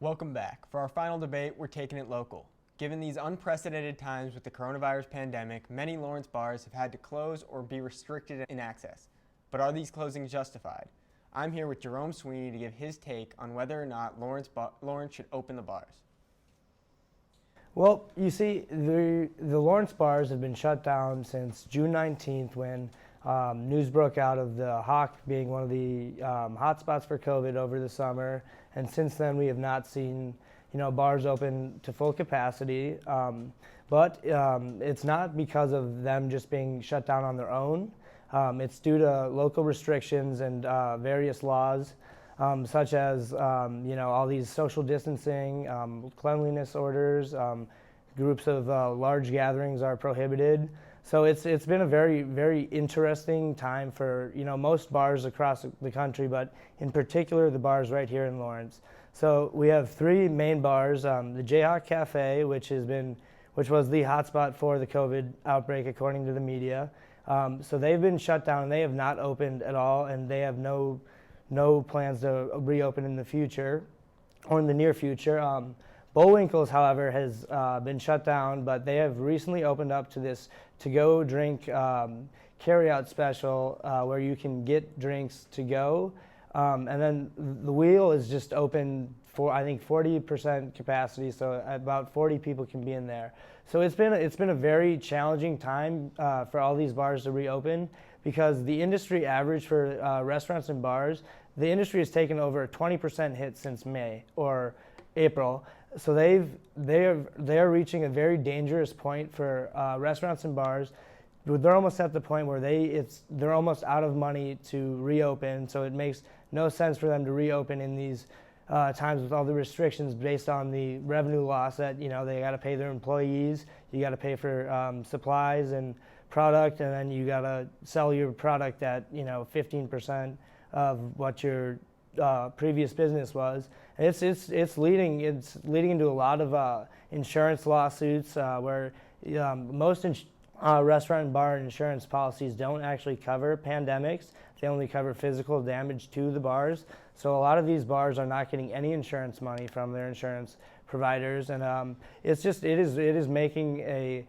Welcome back. For our final debate, we're taking it local. Given these unprecedented times with the coronavirus pandemic, many Lawrence bars have had to close or be restricted in access. But are these closings justified? I'm here with Jerome Sweeney to give his take on whether or not Lawrence should open the bars. Well, you see, the Lawrence bars have been shut down since June 19th when news broke out of the Hawk being one of the hotspots for COVID over the summer. And since then, we have not seen, bars open to full capacity. But it's not because of them just being shut down on their own. It's due to local restrictions and various laws, such as all these social distancing, cleanliness orders, groups of large gatherings are prohibited. So it's been a very, very interesting time for most bars across the country, but in particular the bars right here in Lawrence. So we have three main bars: the Jayhawk Cafe, which was the hotspot for the COVID outbreak according to the media. So they've been shut down and they have not opened at all, and they have no plans to reopen in the future or in the near future. Bullwinkle's, however, has been shut down, but they have recently opened up to this to-go drink carry-out special where you can get drinks to go. And then the Wheel is just open for, I think, 40% capacity, so about 40 people can be in there. So it's been a very challenging time for all these bars to reopen, because the industry average for restaurants and bars, the industry has taken over a 20% hit since May or April. So they are reaching a very dangerous point for restaurants and bars. They're almost at the point where they're almost out of money to reopen. So it makes no sense for them to reopen in these times with all the restrictions based on the revenue loss that they got to pay their employees. You got to pay for supplies and product, and then you got to sell your product at 15% of what your previous business was. And it's leading into a lot of insurance lawsuits where most restaurant and bar insurance policies don't actually cover pandemics. They only cover physical damage to the bars. So a lot of these bars are not getting any insurance money from their insurance providers, and it is making a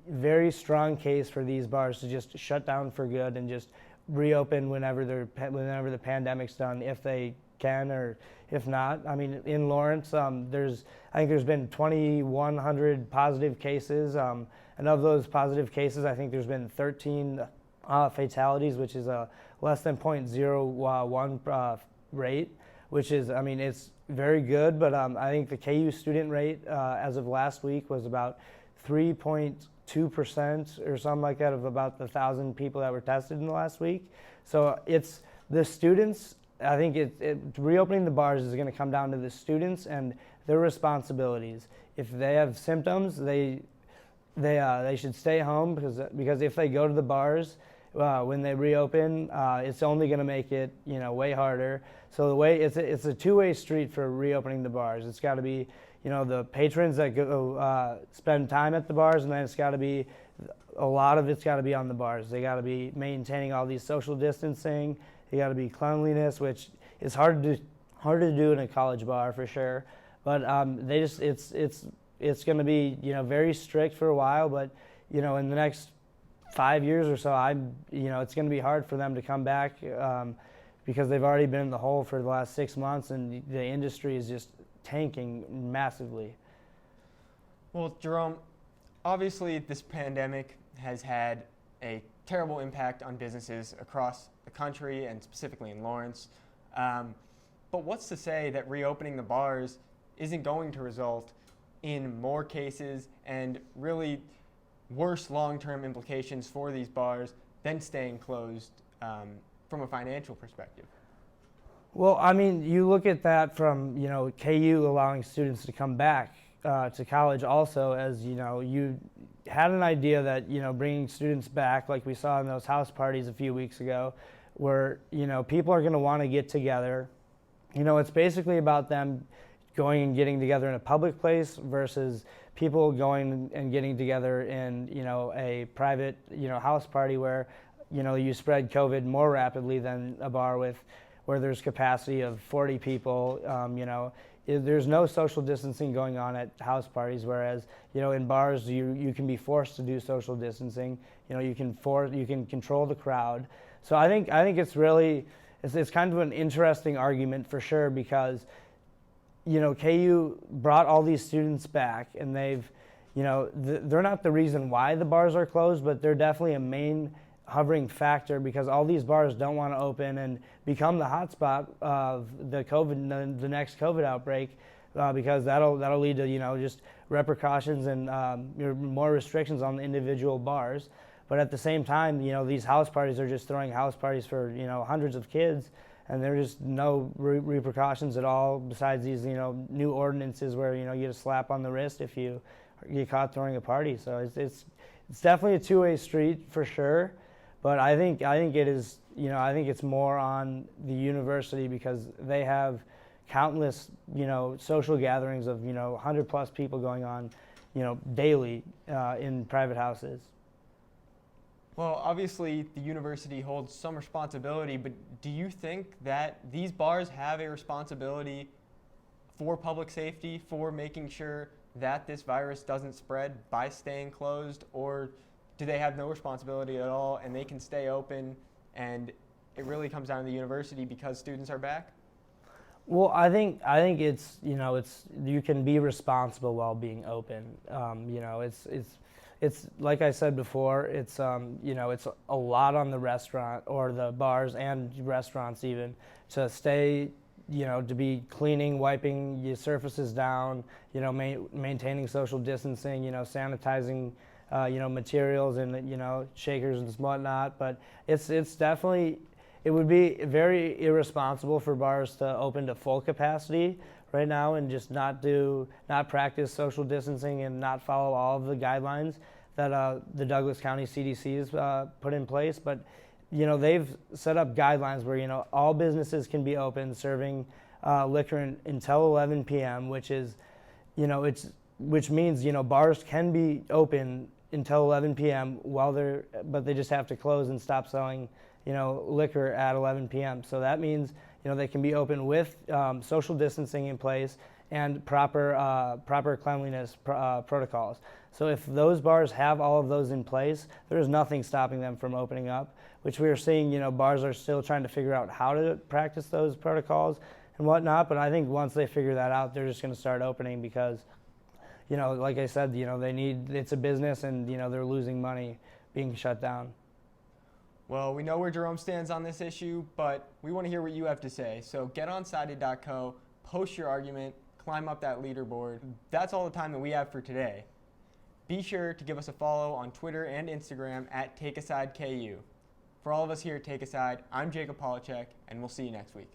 very strong case for these bars to just shut down for good and just reopen whenever the pandemic's done, if they can, or if not. I mean, in Lawrence, I think there's been 2,100 positive cases, and of those positive cases, I think there's been 13 fatalities, which is a less than 0.01 rate, which is, it's very good. But I think the KU student rate as of last week was about 3.2% or something like that of about the 1,000 people that were tested in the last week. So it's the students. I think reopening the bars is going to come down to the students and their responsibilities. If they have symptoms, they should stay home, because if they go to the bars when they reopen, it's only going to make it way harder. So it's a two-way street for reopening the bars. It's got to be the patrons that go spend time at the bars, and then it's got to be a lot of it's got to be on the bars. They got to be maintaining all these social distancing. They got to be cleanliness, which is hard to do in a college bar for sure. But it's going to be very strict for a while. But in the next 5 years or so, it's going to be hard for them to come back because they've already been in the hole for the last 6 months, and the industry is just tanking massively. Well, Jerome, obviously this pandemic has had a terrible impact on businesses across the country and specifically in Lawrence. But what's to say that reopening the bars isn't going to result in more cases and really worse long-term implications for these bars than staying closed from a financial perspective? Well, you look at that from, KU allowing students to come back to college also, as, you had an idea that, bringing students back, like we saw in those house parties a few weeks ago, where, people are going to want to get together. It's basically about them going and getting together in a public place versus people going and getting together in, a private, house party where, you spread COVID more rapidly than a bar where there's capacity of 40 people. there's no social distancing going on at house parties, whereas in bars you can be forced to do social distancing. You can control the crowd. So I think it's really it's kind of an interesting argument for sure, because KU brought all these students back, and they've they're not the reason why the bars are closed, but they're definitely a main hovering factor, because all these bars don't want to open and become the hotspot of the next COVID outbreak, because that'll lead to just repercussions and more restrictions on the individual bars. But at the same time, these house parties are just throwing house parties for hundreds of kids, and there's just no repercussions at all besides these new ordinances where you get a slap on the wrist if you get caught throwing a party. So it's definitely a two-way street for sure. But I think it is, I think it's more on the university, because they have countless, social gatherings of, 100+ people going on, daily in private houses. Well, obviously the university holds some responsibility, but do you think that these bars have a responsibility for public safety, for making sure that this virus doesn't spread by staying closed, or do they have no responsibility at all and they can stay open and it really comes down to the university because students are back? Well, I think it's you can be responsible while being open. It's like I said before, it's it's a lot on the restaurant or the bars and restaurants even to stay, to be cleaning, wiping your surfaces down, maintaining social distancing, sanitizing, materials and shakers and whatnot. But it's definitely, it would be very irresponsible for bars to open to full capacity right now and just not practice social distancing and not follow all of the guidelines that the Douglas County CDC has put in place. But they've set up guidelines where all businesses can be open serving liquor until 11 p.m., which is which means bars can be open until 11 p.m. but they just have to close and stop selling liquor at 11 p.m. So that means they can be open with social distancing in place and proper cleanliness protocols. So if those bars have all of those in place, there's nothing stopping them from opening up, which we are seeing, bars are still trying to figure out how to practice those protocols and whatnot. But I think once they figure that out, they're just going to start opening because, like I said, it's a business and, they're losing money being shut down. Well, we know where Jerome stands on this issue, but we want to hear what you have to say. So get on sided.co, post your argument, climb up that leaderboard. That's all the time that we have for today. Be sure to give us a follow on Twitter and Instagram at TakeAsideKU. For all of us here at Take Aside, I'm Jacob Polacheck, and we'll see you next week.